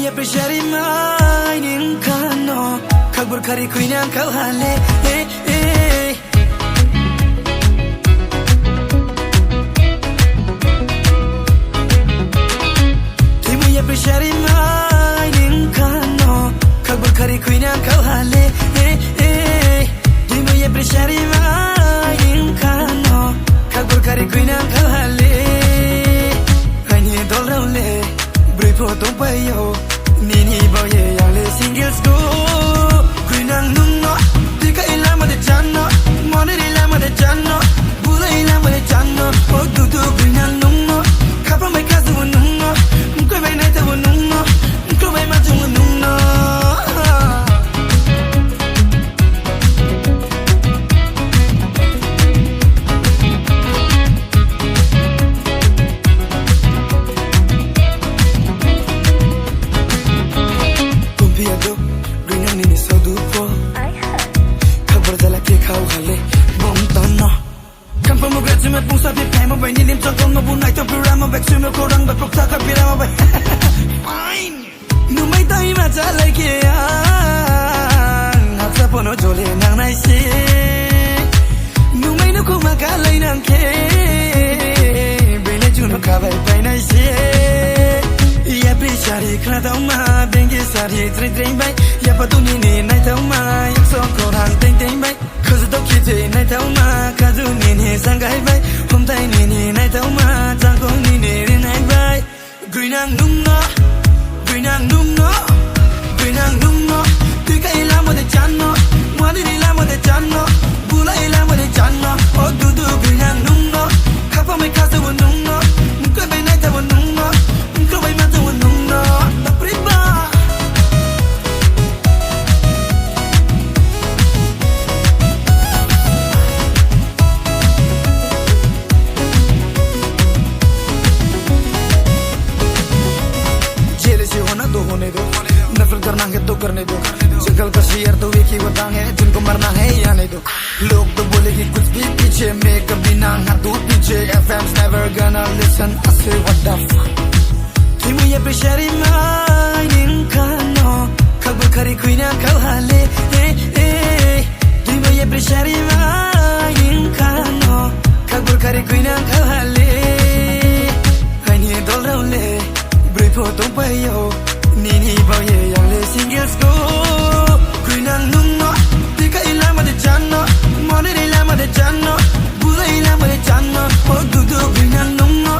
Timuye pressure mining kano Kagbur kari kuinyang kalhale Timuye pressure mining kano Kagbur kari kuinyang kalhale Timuye pressure mining kano Kagbur kari kuinyang kalhale Kanye dolraule Briefo tompayo Nini boye yale singles go Kuinang nungo Tika ilama de chano Mone ilama de chano Bula ilama de chano Oh dudu kuinang nungo Kapa mai kazu nungo Mkwe mai naita nungo Mkwe mai maju nungo Me pung sabi pay mo bay nilim sa kong mabunay to pirama bag sumo ko rang ba pukta ka pirama bay fine numay tayo matalay kaya hapsa pono jole nang nai si numay no kumakalay nang ke bele juno kabay bay nai si ya prishari kra daw ma bengi sari train train bay ya patuni ni nai daw ma yak so ko rang ting ting bay cause the kite nai daw ma kazu ni ni sangai bay hom tai ni ni nai daw ma chang ko ni ni nai bay greenang nungo greenang nungo greenang nungo tika ila mo de channo mwani ila mo de channo bula ila mo de channo oh dudu greenang nungo kapa me kazu nungo mukwe bay nai daw nungo mukwe bay ma daw nungo da priba नफरत करना है तो करने दो जंगल का शेर तो एक ही वतन है जिनको मरना है या नहीं दो लोग तो बोलेंगे कुछ भी पीछे मैं कभी ना दूर पीछे FM's never gonna listen I say what the fuck Timuye pressure mining kano Kagbur kari kuina kalhale Timuye pressure mining kano Kagbur kari kuina kalhale Kanye dolraule Briefo tompayo Nini boye yale singles go Kuinang nungo Tika ilama de chano Mone ilama de chano Bula ilama de chano Oh dudu kuinang nungo